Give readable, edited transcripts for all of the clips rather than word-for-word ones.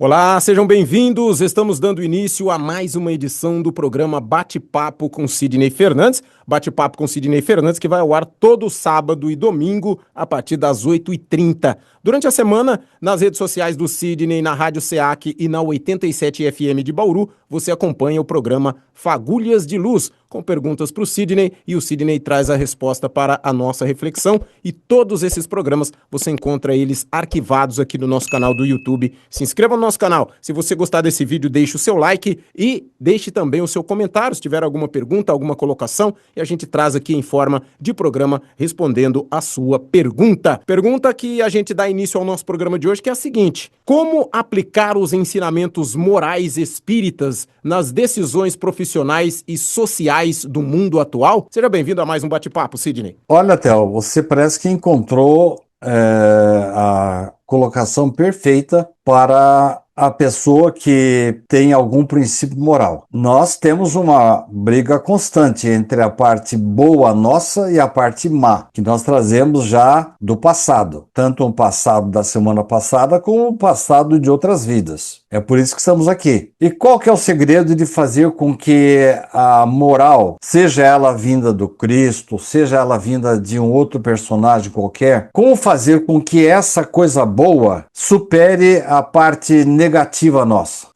Olá, sejam bem-vindos. Estamos dando início a mais uma edição do programa Bate-Papo com Sidney Fernandes. Bate-Papo com Sidney Fernandes, que vai ao ar todo sábado e domingo, a partir das 8h30. Durante a semana, nas redes sociais do Sidney, na Rádio SEAC e na 87 FM de Bauru, você acompanha o programa Fagulhas de Luz, com perguntas para o Sidney, e o Sidney traz a resposta para a nossa reflexão. E todos esses programas, você encontra eles arquivados aqui no nosso canal do YouTube. Se inscreva no nosso canal. Se você gostar desse vídeo, deixe o seu like e deixe também o seu comentário, se tiver alguma pergunta, alguma colocação, e a gente traz aqui em forma de programa respondendo a sua pergunta. Pergunta que a gente dá início ao nosso programa de hoje, que é a seguinte: como aplicar os ensinamentos morais espíritas nas decisões profissionais e sociais do mundo atual? Seja bem-vindo a mais um bate-papo, Sidney. Olha, Theo, você parece que encontrou a colocação perfeita para a pessoa que tem algum princípio moral. Nós temos uma briga constante entre a parte boa nossa e a parte má, que nós trazemos já do passado, tanto o passado da semana passada como o passado de outras vidas. É por isso que estamos aqui. E qual que é o segredo de fazer com que a moral, seja ela vinda do Cristo, seja ela vinda de um outro personagem qualquer, como fazer com que essa coisa boa supere a parte negativa nossa?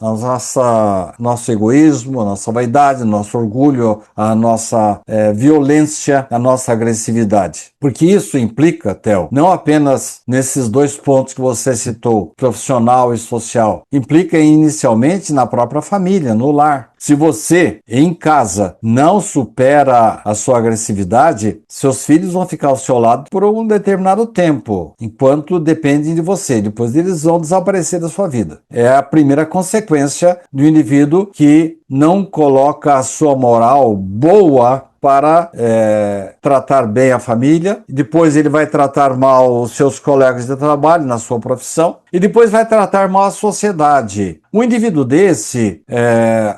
Nosso egoísmo, a nossa vaidade, nosso orgulho, a nossa violência, a nossa agressividade. Porque isso implica, Theo, não apenas nesses dois pontos que você citou, profissional e social, implica inicialmente na própria família, no lar. Se você, em casa, não supera a sua agressividade, seus filhos vão ficar ao seu lado por um determinado tempo, enquanto dependem de você. Depois eles vão desaparecer da sua vida. É a primeira consequência do indivíduo que não coloca a sua moral boa para tratar bem a família, depois ele vai tratar mal os seus colegas de trabalho na sua profissão, e depois vai tratar mal a sociedade. Um indivíduo desse,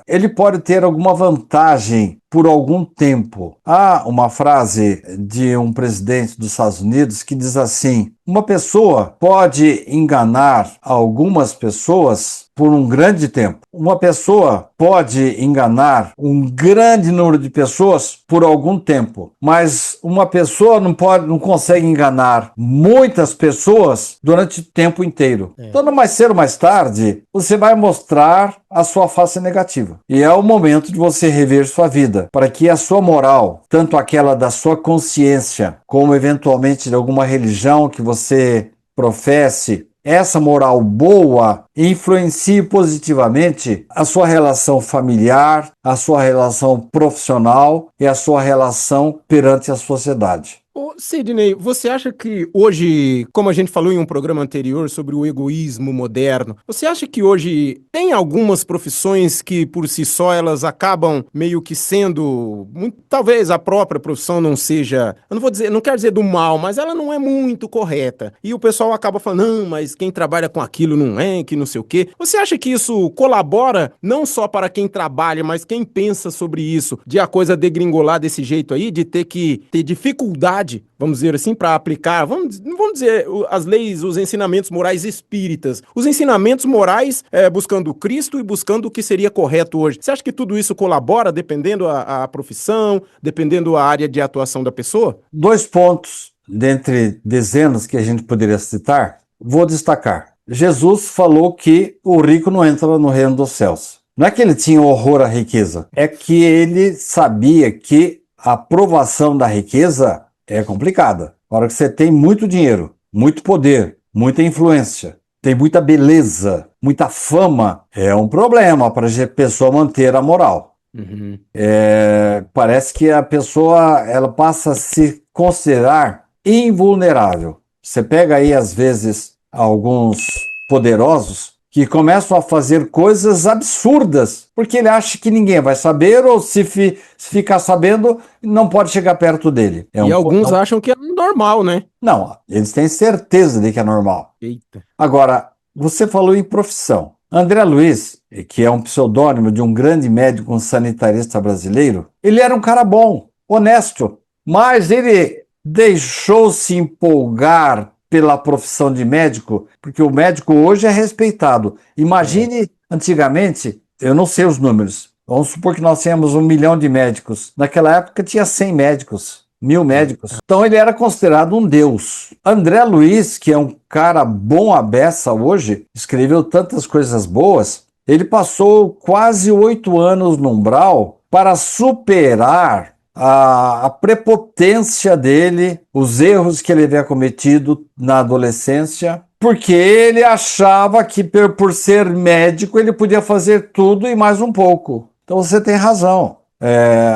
ele pode ter alguma vantagem por algum tempo. Há uma frase de um presidente dos Estados Unidos que diz assim: uma pessoa pode enganar algumas pessoas por um grande tempo. Uma pessoa pode enganar um grande número de pessoas por algum tempo, mas uma pessoa não consegue enganar muitas pessoas durante o tempo inteiro. Então, mais cedo ou mais tarde, você vai mostrar a sua face negativa. E é o momento de você rever sua vida, para que a sua moral, tanto aquela da sua consciência, como eventualmente de alguma religião que você professe, essa moral boa influencie positivamente a sua relação familiar, a sua relação profissional e a sua relação perante a sociedade. Ô, Sidney, você acha que hoje, como a gente falou em um programa anterior sobre o egoísmo moderno, você acha que hoje tem algumas profissões que por si só elas acabam meio que sendo, talvez a própria profissão não seja, eu não quero dizer do mal, mas ela não é muito correta. E o pessoal acaba falando, não, mas quem trabalha com aquilo não é, que não sei o quê. Você acha que isso colabora não só para quem trabalha, mas quem pensa sobre isso, de a coisa degringolar desse jeito aí, de ter que ter dificuldade, vamos dizer assim, para aplicar, vamos dizer, as leis, os ensinamentos morais espíritas, os ensinamentos morais buscando Cristo e buscando o que seria correto hoje. Você acha que tudo isso colabora, dependendo a profissão, dependendo a área de atuação da pessoa? 2 pontos, dentre dezenas que a gente poderia citar, vou destacar. Jesus falou que o rico não entra no reino dos céus. Não é que ele tinha horror à riqueza, é que ele sabia que a provação da riqueza é complicada. Na hora que você tem muito dinheiro, muito poder, muita influência, tem muita beleza, muita fama, é um problema para a pessoa manter a moral. Uhum. Parece que a pessoa ela passa a se considerar invulnerável. Você pega aí, às vezes, alguns poderosos que começam a fazer coisas absurdas, porque ele acha que ninguém vai saber, ou se ficar sabendo, não pode chegar perto dele. Alguns acham que é normal, né? Não, eles têm certeza de que é normal. Eita. Agora, você falou em profissão. André Luiz, que é um pseudônimo de um grande médico sanitarista brasileiro, ele era um cara bom, honesto, mas ele deixou-se empolgar pela profissão de médico, porque o médico hoje é respeitado. Imagine, antigamente, eu não sei os números, vamos supor que nós tínhamos 1 milhão de médicos. Naquela época tinha 100 médicos, 1000 médicos. Então ele era considerado um deus. André Luiz, que é um cara bom à beça hoje, escreveu tantas coisas boas, ele passou quase 8 anos no umbral para superar a prepotência dele, os erros que ele havia cometido na adolescência, porque ele achava que por ser médico ele podia fazer tudo e mais um pouco. Então você tem razão.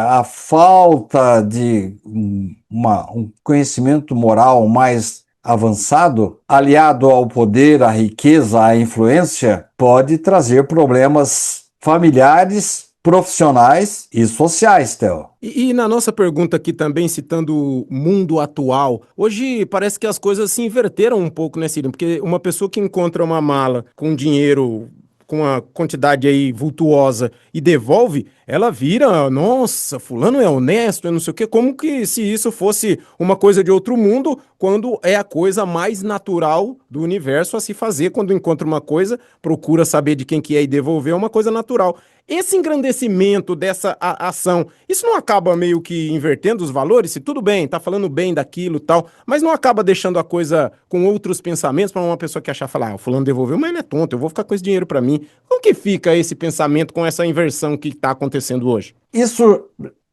A falta de um conhecimento moral mais avançado, aliado ao poder, à riqueza, à influência, pode trazer problemas familiares, profissionais e sociais, Theo. E na nossa pergunta aqui também, citando o mundo atual, hoje parece que as coisas se inverteram um pouco, né, Ciro? Porque uma pessoa que encontra uma mala com dinheiro, com uma quantidade aí vultuosa e devolve, ela vira, nossa, fulano é honesto, é não sei o quê, como que se isso fosse uma coisa de outro mundo, quando é a coisa mais natural do universo a se fazer. Quando encontra uma coisa, procura saber de quem que é e devolver, é uma coisa natural. Esse engrandecimento dessa ação, isso não acaba meio que invertendo os valores? Se tudo bem, tá falando bem daquilo e tal, mas não acaba deixando a coisa com outros pensamentos para uma pessoa que achar, falar, o fulano devolveu, mas ele é tonto, eu vou ficar com esse dinheiro para mim. Como que fica esse pensamento com essa inversão que está acontecendo hoje? Isso,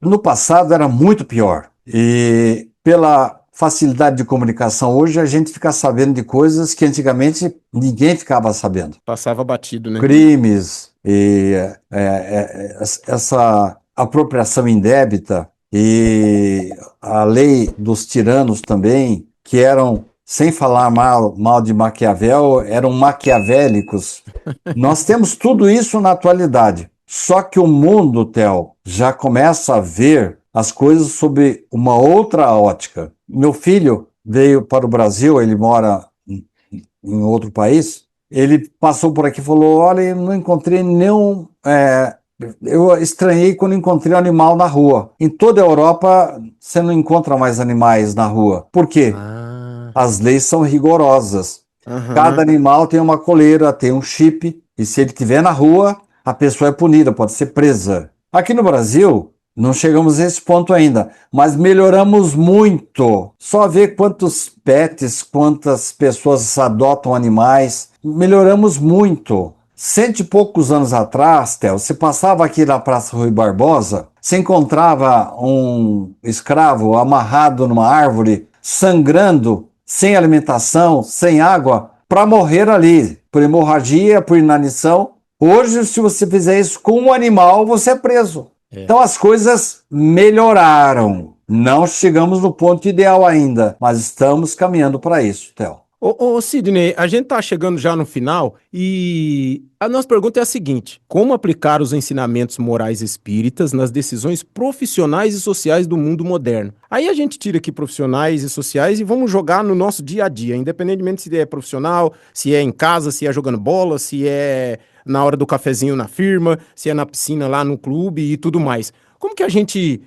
no passado, era muito pior. E pela facilidade de comunicação, hoje a gente fica sabendo de coisas que antigamente ninguém ficava sabendo. Passava batido, né? Crimes, e essa apropriação indébita e a lei dos tiranos também, que eram, sem falar mal de Maquiavel, eram maquiavélicos. Nós temos tudo isso na atualidade. Só que o mundo, Theo, já começa a ver as coisas sob uma outra ótica. Meu filho veio para o Brasil, ele mora em outro país, ele passou por aqui e falou, olha, eu não encontrei nenhum... eu estranhei quando encontrei um animal na rua. Em toda a Europa, você não encontra mais animais na rua. Por quê? As leis são rigorosas. Cada animal tem uma coleira, tem um chip, e se ele estiver na rua, a pessoa é punida, pode ser presa. Aqui no Brasil, não chegamos a esse ponto ainda, mas melhoramos muito. Só ver quantos pets, quantas pessoas adotam animais, melhoramos muito. 100 e poucos anos atrás, Theo, você passava aqui na Praça Rui Barbosa, você encontrava um escravo amarrado numa árvore, sangrando, sem alimentação, sem água, para morrer ali, por hemorragia, por inanição. Hoje, se você fizer isso com um animal, você é preso. Então as coisas melhoraram. Não chegamos no ponto ideal ainda, mas estamos caminhando para isso, Theo. Ô Sidney, a gente tá chegando já no final e a nossa pergunta é a seguinte: como aplicar os ensinamentos morais espíritas nas decisões profissionais e sociais do mundo moderno? Aí a gente tira aqui profissionais e sociais e vamos jogar no nosso dia a dia, independentemente se é profissional, se é em casa, se é jogando bola, se é na hora do cafezinho na firma, se é na piscina lá no clube e tudo mais. Como que a gente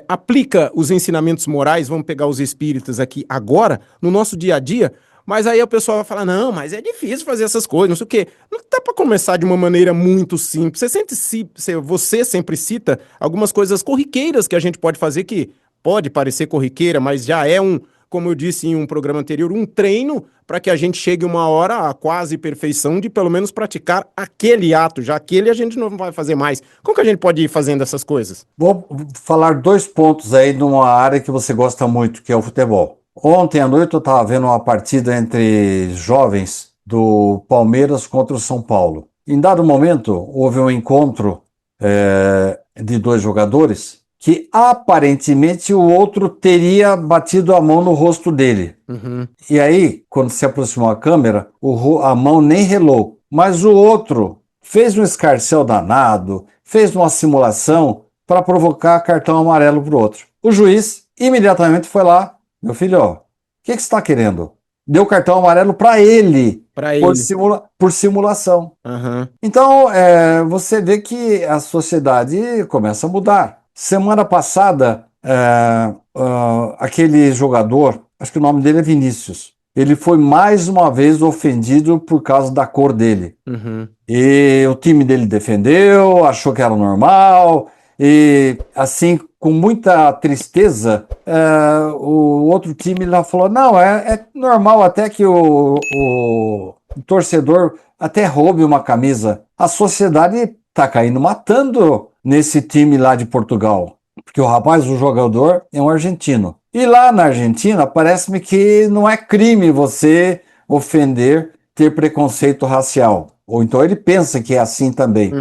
aplica os ensinamentos morais, vamos pegar os espíritas aqui agora, no nosso dia a dia? Mas aí o pessoal vai falar, não, mas é difícil fazer essas coisas, não sei o quê. Não dá para começar de uma maneira muito simples. Você sempre cita algumas coisas corriqueiras que a gente pode fazer, que pode parecer corriqueira, mas já é como eu disse em um programa anterior, um treino para que a gente chegue uma hora à quase perfeição de pelo menos praticar aquele ato, já aquele a gente não vai fazer mais. Como que a gente pode ir fazendo essas coisas? Vou falar 2 pontos aí numa área que você gosta muito, que é o futebol. Ontem à noite eu estava vendo uma partida entre jovens do Palmeiras contra o São Paulo. Em dado momento, houve um encontro de 2 jogadores que aparentemente o outro teria batido a mão no rosto dele. E aí, quando se aproximou a câmera, a mão nem relou. Mas o outro fez um escarcéu danado, fez uma simulação para provocar cartão amarelo para o outro. O juiz imediatamente foi lá. Meu filho, o que você está querendo? Deu cartão amarelo para ele, por simulação. Então, você vê que a sociedade começa a mudar. Semana passada, aquele jogador, acho que o nome dele é Vinícius, ele foi mais uma vez ofendido por causa da cor dele. E o time dele defendeu, achou que era normal, e assim, com muita tristeza, o outro time lá falou, não, é normal até que o torcedor até roube uma camisa. A sociedade tá caindo matando nesse time lá de Portugal, porque o jogador é um argentino. E lá na Argentina, parece-me que não é crime você ofender, ter preconceito racial. Ou então ele pensa que é assim também.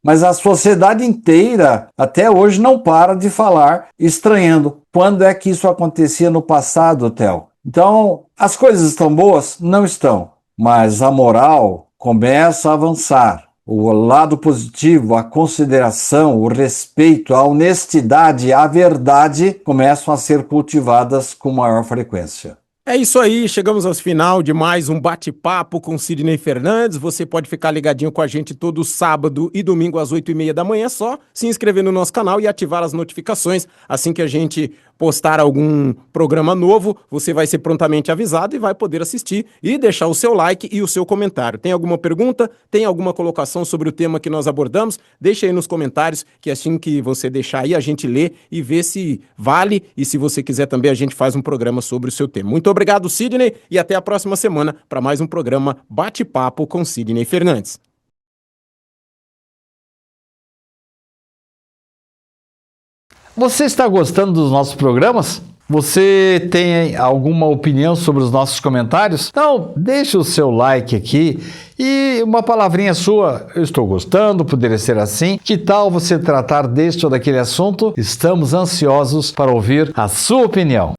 Mas a sociedade inteira, até hoje, não para de falar, estranhando. Quando é que isso acontecia no passado, Theo? Então, as coisas estão boas? Não estão. Mas a moral começa a avançar. O lado positivo, a consideração, o respeito, a honestidade, a verdade começam a ser cultivadas com maior frequência. É isso aí, chegamos ao final de mais um bate-papo com Sidney Fernandes. Você pode ficar ligadinho com a gente todo sábado e domingo às 8h30 da manhã, só se inscrever no nosso canal e ativar as notificações. Assim que a gente postar algum programa novo, você vai ser prontamente avisado e vai poder assistir e deixar o seu like e o seu comentário. Tem alguma pergunta? Tem alguma colocação sobre o tema que nós abordamos? Deixa aí nos comentários, que assim que você deixar aí, a gente lê e vê se vale, e se você quiser também, a gente faz um programa sobre o seu tema. Muito obrigado, Sidney, e até a próxima semana para mais um programa Bate-Papo com Sidney Fernandes. Você está gostando dos nossos programas? Você tem alguma opinião sobre os nossos comentários? Então, deixe o seu like aqui e uma palavrinha sua. Eu estou gostando, poderia ser assim. Que tal você tratar deste ou daquele assunto? Estamos ansiosos para ouvir a sua opinião.